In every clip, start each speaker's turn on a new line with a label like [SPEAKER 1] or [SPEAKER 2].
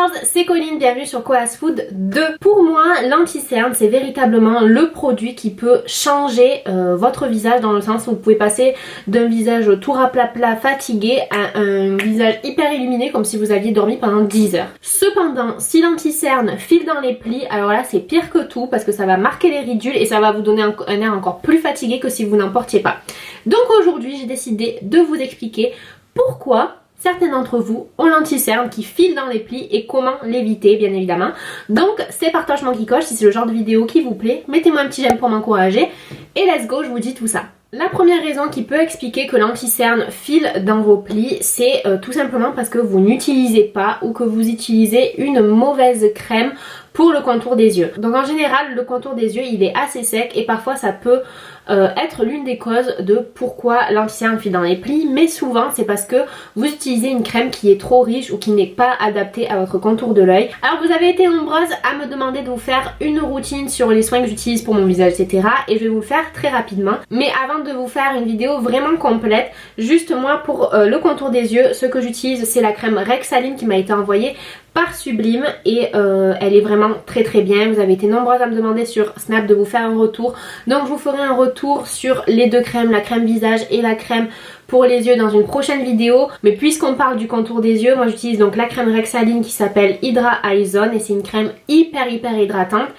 [SPEAKER 1] Girls, c'est Colline, bienvenue sur Koalas Food 2. Pour moi, l'anti-cerne, c'est véritablement le produit qui peut changer votre visage, dans le sens où vous pouvez passer d'un visage tout raplapla fatigué à un visage hyper illuminé comme si vous aviez dormi pendant 10 heures. Cependant, si l'anti-cerne file dans les plis, alors là c'est pire que tout parce que ça va marquer les ridules et ça va vous donner un air encore plus fatigué que si vous n'en portiez pas. Donc aujourd'hui, j'ai décidé de vous expliquer pourquoi certains d'entre vous ont l'anti-cerne qui file dans les plis et comment l'éviter, bien évidemment. Donc c'est partagement qui coche. Si c'est le genre de vidéo qui vous plaît, mettez-moi un petit j'aime pour m'encourager et let's go, je vous dis tout ça. La première raison qui peut expliquer que l'anti-cerne file dans vos plis, c'est tout simplement parce que vous n'utilisez pas ou que vous utilisez une mauvaise crème pour le contour des yeux. Donc en général, le contour des yeux il est assez sec et parfois ça peut être l'une des causes de pourquoi l'anti-cerne file dans les plis, mais souvent c'est parce que vous utilisez une crème qui est trop riche ou qui n'est pas adaptée à votre contour de l'œil. Alors vous avez été nombreuses à me demander de vous faire une routine sur les soins que j'utilise pour mon visage, etc. Et je vais vous le faire très rapidement. Mais avant de vous faire une vidéo vraiment complète, juste moi pour le contour des yeux, ce que j'utilise c'est la crème Rexaline qui m'a été envoyée par Sublime et elle est vraiment très très bien. Vous avez été nombreuses à me demander sur Snap de vous faire un retour, donc je vous ferai un retour sur les deux crèmes, la crème visage et la crème pour les yeux dans une prochaine vidéo. Mais puisqu'on parle du contour des yeux, moi j'utilise donc la crème Rexaline qui s'appelle Hydra Eye Zone et c'est une crème hyper hydratante,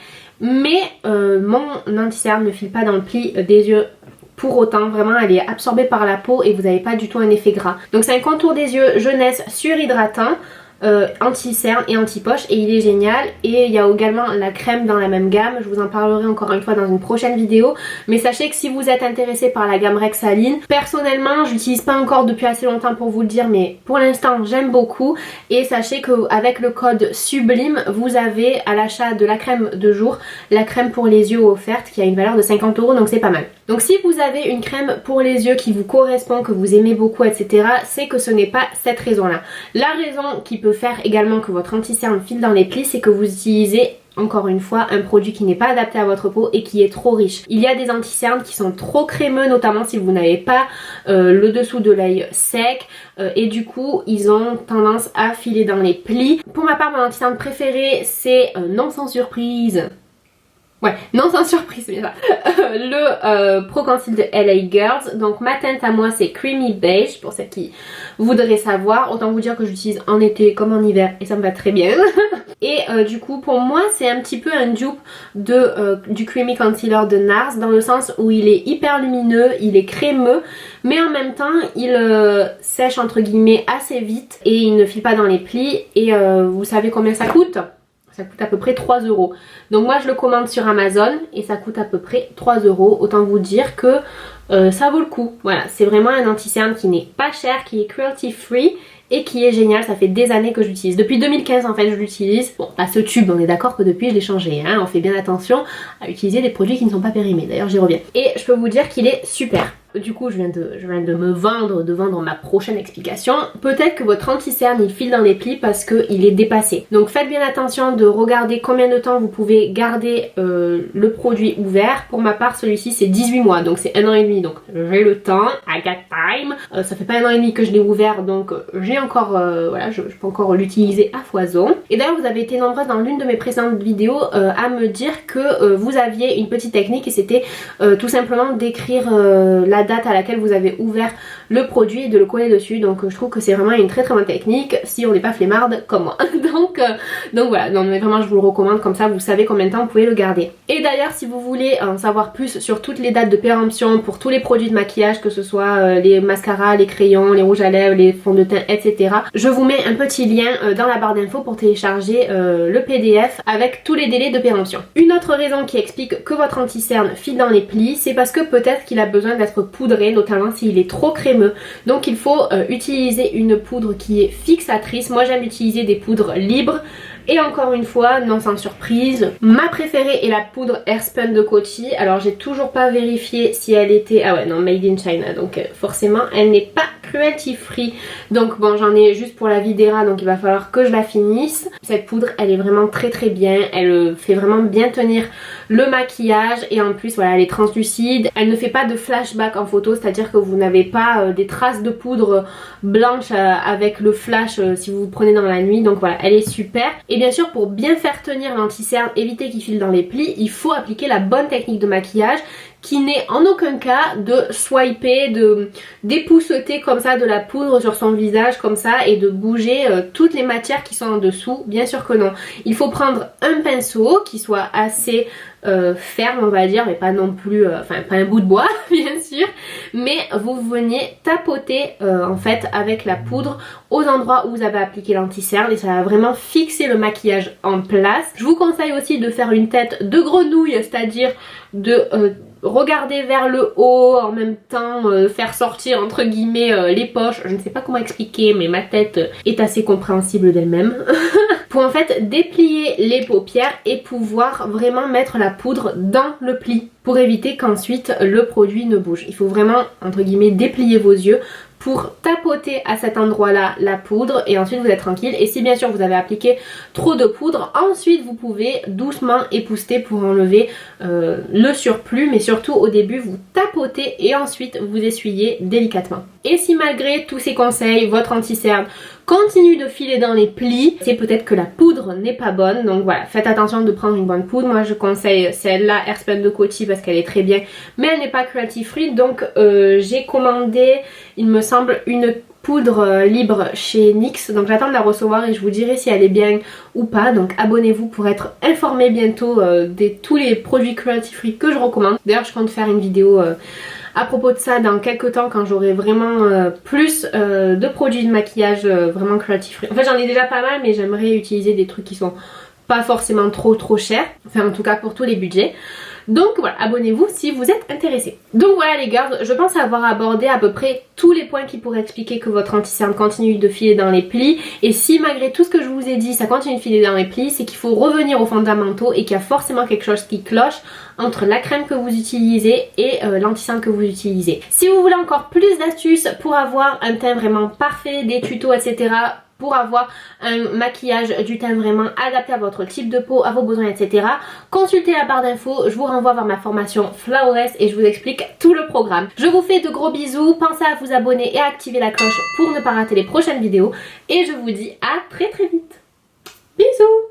[SPEAKER 1] mais mon anti-cerne ne file pas dans le pli des yeux pour autant. Vraiment elle est absorbée par la peau et vous n'avez pas du tout un effet gras. Donc c'est un contour des yeux jeunesse surhydratant, anti-cerne et anti-poche et il est génial. Et il y a également la crème dans la même gamme, je vous en parlerai encore une fois dans une prochaine vidéo. Mais sachez que si vous êtes intéressé par la gamme Rexaline, personnellement je l'utilise pas encore depuis assez longtemps pour vous le dire, mais pour l'instant j'aime beaucoup. Et sachez qu'avec le code Sublime vous avez à l'achat de la crème de jour la crème pour les yeux offerte qui a une valeur de 50 €, donc c'est pas mal. Donc si vous avez une crème pour les yeux qui vous correspond, que vous aimez beaucoup, etc., c'est que ce n'est pas cette raison là. La raison qui peut faire également que votre anti-cerne file dans les plis, c'est que vous utilisez encore une fois un produit qui n'est pas adapté à votre peau et qui est trop riche. Il y a des anti-cernes qui sont trop crémeux, notamment si vous n'avez pas le dessous de l'œil sec et du coup ils ont tendance à filer dans les plis. Pour ma part, mon anti-cerne préféré c'est non sans surprise. Ouais, non sans surprise, c'est bien ça. Le Pro Conceal de LA Girls. Donc ma teinte à moi c'est Creamy Beige pour celles qui voudraient savoir. Autant vous dire que j'utilise en été comme en hiver et ça me va très bien. Et du coup pour moi c'est un petit peu un dupe du Creamy Concealer de NARS, dans le sens où il est hyper lumineux, il est crémeux, mais en même temps il sèche entre guillemets assez vite et il ne file pas dans les plis. Et vous savez combien ça coûte ? Ça coûte à peu près 3 €. Donc moi je le commande sur Amazon et ça coûte à peu près 3 €. Autant vous dire que ça vaut le coup. Voilà, c'est vraiment un anti-cerne qui n'est pas cher, qui est cruelty free et qui est génial. Ça fait des années que je l'utilise. Depuis 2015 en fait je l'utilise. Bon, pas ce tube, on est d'accord que depuis je l'ai changé, hein. On fait bien attention à utiliser des produits qui ne sont pas périmés. D'ailleurs j'y reviens. Et je peux vous dire qu'il est super. Du coup je viens de me vendre ma prochaine explication. Peut-être que votre anti-cerne il file dans les plis parce qu'il est dépassé. Donc faites bien attention de regarder combien de temps vous pouvez garder le produit ouvert. Pour ma part celui-ci c'est 18 mois, donc c'est 1 an et demi. Donc j'ai le temps, I got time. Ça fait pas 1 an et demi que je l'ai ouvert, donc j'ai encore, voilà, je peux encore l'utiliser à foison. Et d'ailleurs vous avez été nombreuses dans l'une de mes précédentes vidéos à me dire que vous aviez une petite technique et c'était tout simplement d'écrire la date à laquelle vous avez ouvert le produit et de le coller dessus. Donc je trouve que c'est vraiment une très bonne technique si on n'est pas flemmarde comme moi. donc voilà, non mais vraiment je vous le recommande, comme ça vous savez combien de temps vous pouvez le garder. Et d'ailleurs si vous voulez en savoir plus sur toutes les dates de péremption pour tous les produits de maquillage, que ce soit les mascaras, les crayons, les rouges à lèvres, les fonds de teint, etc., je vous mets un petit lien dans la barre d'infos pour télécharger le PDF avec tous les délais de péremption. Une autre raison qui explique que votre anti-cerne file dans les plis, c'est parce que peut-être qu'il a besoin d'être poudré, notamment s'il est trop crémeux. Donc il faut utiliser une poudre qui est fixatrice. Moi j'aime utiliser des poudres libres. Et encore une fois, non sans surprise, ma préférée est la poudre Airspun de Coty. Alors j'ai toujours pas vérifié si elle était... Ah ouais non, made in China, donc forcément elle n'est pas cruelty free. Donc bon, j'en ai juste pour la Videra, donc il va falloir que je la finisse. Cette poudre elle est vraiment très très bien, elle fait vraiment bien tenir le maquillage et en plus voilà elle est translucide, elle ne fait pas de flashback en photo, c'est à dire que vous n'avez pas des traces de poudre blanche avec le flash si vous vous prenez dans la nuit, donc voilà elle est super. Et bien sûr pour bien faire tenir l'anti-cerne, éviter qu'il file dans les plis, il faut appliquer la bonne technique de maquillage qui n'est en aucun cas de swiper, de dépousseter comme ça de la poudre sur son visage comme ça et de bouger toutes les matières qui sont en dessous, bien sûr que non. Il faut prendre un pinceau qui soit assez ferme on va dire, mais pas non plus, enfin pas un bout de bois bien sûr, mais vous veniez tapoter en fait avec la poudre aux endroits où vous avez appliqué l'anti-cerne et ça va vraiment fixer le maquillage en place. Je vous conseille aussi de faire une tête de grenouille, c'est-à-dire de regarder vers le haut, en même temps faire sortir entre guillemets les poches. Je ne sais pas comment expliquer mais ma tête est assez compréhensible d'elle-même. Pour en fait déplier les paupières et pouvoir vraiment mettre la poudre dans le pli pour éviter qu'ensuite le produit ne bouge. Il faut vraiment entre guillemets déplier vos yeux pour tapoter à cet endroit là la poudre et ensuite vous êtes tranquille. Et si bien sûr vous avez appliqué trop de poudre, ensuite vous pouvez doucement épousseter pour enlever le surplus, mais surtout au début vous tapotez et ensuite vous essuyez délicatement. Et si malgré tous ces conseils votre anti-cerne continue de filer dans les plis, c'est peut-être que la poudre n'est pas bonne, donc voilà, faites attention de prendre une bonne poudre. Moi je conseille celle-là, Airspun de Coty, parce qu'elle est très bien, mais elle n'est pas cruelty free, donc j'ai commandé, il me semble, une poudre libre chez NYX, donc j'attends de la recevoir et je vous dirai si elle est bien ou pas, donc abonnez-vous pour être informé bientôt de tous les produits cruelty free que je recommande. D'ailleurs je compte faire une vidéo à propos de ça dans quelques temps quand j'aurai vraiment plus de produits de maquillage vraiment cruelty free. En fait j'en ai déjà pas mal mais j'aimerais utiliser des trucs qui sont pas forcément trop chers, enfin en tout cas pour tous les budgets. Donc voilà, abonnez-vous si vous êtes intéressés. Donc voilà les girls, je pense avoir abordé à peu près tous les points qui pourraient expliquer que votre anti-cerne continue de filer dans les plis. Et si malgré tout ce que je vous ai dit, ça continue de filer dans les plis, c'est qu'il faut revenir aux fondamentaux et qu'il y a forcément quelque chose qui cloche entre la crème que vous utilisez et l'anti-cerne que vous utilisez. Si vous voulez encore plus d'astuces pour avoir un teint vraiment parfait, des tutos etc., pour avoir un maquillage du teint vraiment adapté à votre type de peau, à vos besoins, etc. Consultez la barre d'infos, je vous renvoie vers ma formation Flawless et je vous explique tout le programme. Je vous fais de gros bisous, pensez à vous abonner et à activer la cloche pour ne pas rater les prochaines vidéos et je vous dis à très vite. Bisous.